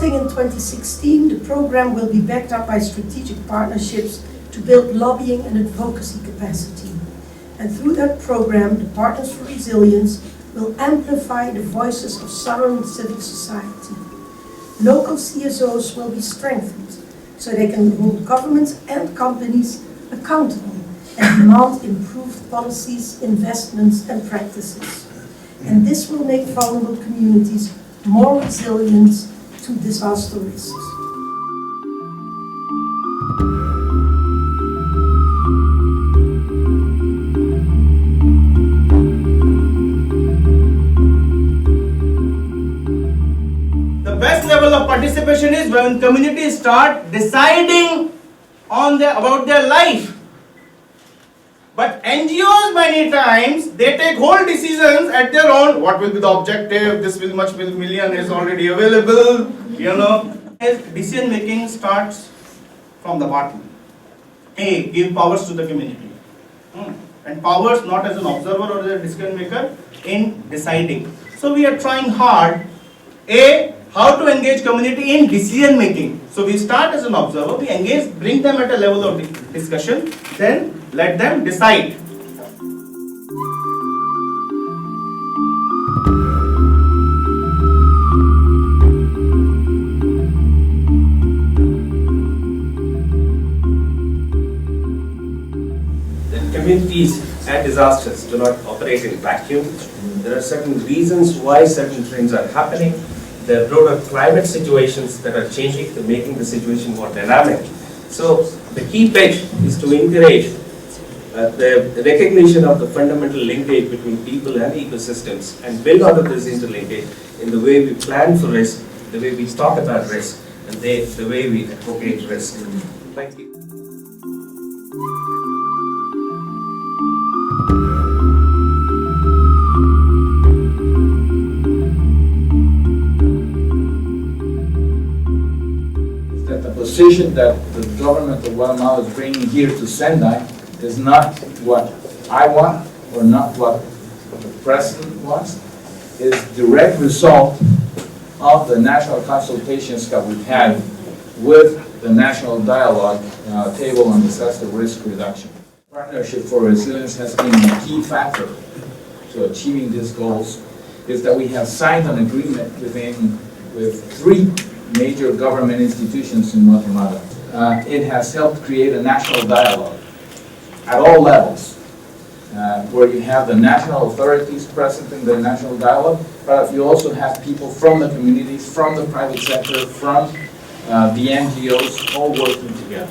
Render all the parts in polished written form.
Starting in 2016, the program will be backed up by strategic partnerships to build lobbying and advocacy capacity. And through that program, the Partners for Resilience will amplify the voices of Southern civil society. Local CSOs will be strengthened so they can hold governments and companies accountable and demand improved policies, investments and practices. And this will make vulnerable communities more resilient to disaster risks. The best level of participation is when communities start deciding about their life. But NGOs many times, they take whole decisions at their own. What will be the objective? This will much million is already available. Decision making starts from the bottom. A, give powers to the community. And powers not as an observer or as a decision maker in deciding. So we are trying hard. A, how to engage community in decision making. So we start as an observer, we engage, bring them at a level of discussion, then let them decide. The communities and disasters do not operate in vacuum. There are certain reasons why certain trends are happening. There are broader climate situations that are changing, to making the situation more dynamic. So the key pitch is to encourage the recognition of the fundamental linkage between people and ecosystems and build out of this interlinkage in the way we plan for risk, the way we talk about risk, and the way we advocate risk. Thank you. That the position that the government of Guatemala is bringing here to Sendai is not what I want or not what the president wants. It is direct result of the national consultations that we've had with the National Dialogue Table on Disaster Risk Reduction. Partnership for Resilience has been a key factor to achieving these goals. Is that we have signed an agreement with 3 major government institutions in Guatemala. It has helped create a national dialogue at all levels, where you have the national authorities present in the national dialogue, but you also have people from the communities, from the private sector, from the NGOs, all working together.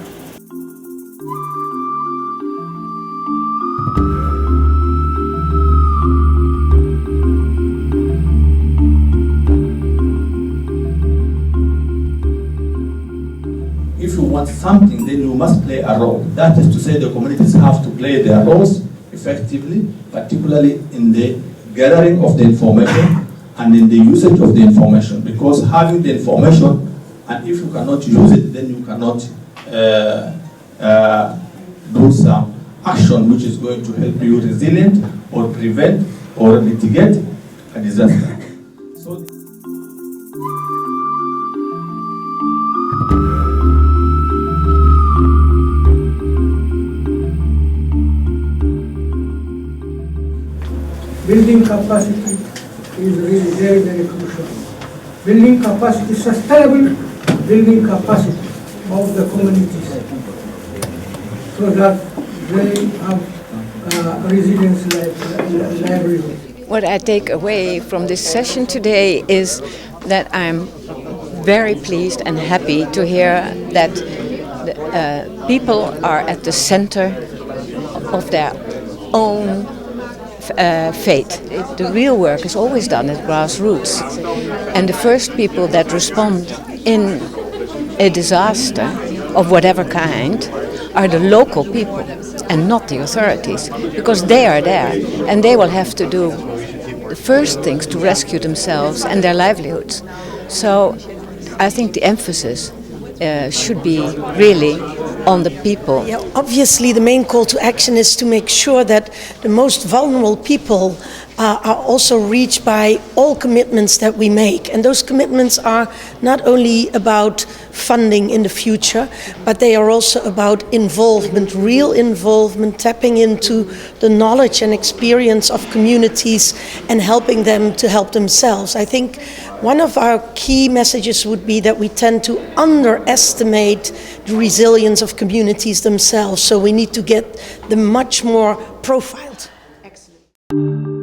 If you want something, then you must play a role. That is to say, the communities have to play their roles effectively, particularly in the gathering of the information and in the usage of the information. Because having the information, and if you cannot use it, then you cannot do some action which is going to help you resilient or prevent or mitigate a disaster. So, building capacity is really very, very crucial. Building capacity, sustainable building capacity of the communities, so that they have resilience livelihood. What I take away from this session today is that I'm very pleased and happy to hear that people are at the center of their own fate. The real work is always done at grassroots, and the first people that respond in a disaster of whatever kind are the local people and not the authorities, because they are there and they will have to do the first things to rescue themselves and their livelihoods. So I think the emphasis should be really on the people. Yeah, obviously, the main call to action is to make sure that the most vulnerable people are also reached by all commitments that we make. And those commitments are not only about funding in the future, but they are also about involvement, real involvement, tapping into the knowledge and experience of communities and helping them to help themselves. I think one of our key messages would be that we tend to underestimate the resilience of communities themselves, so we need to get them much more profiled. Excellent.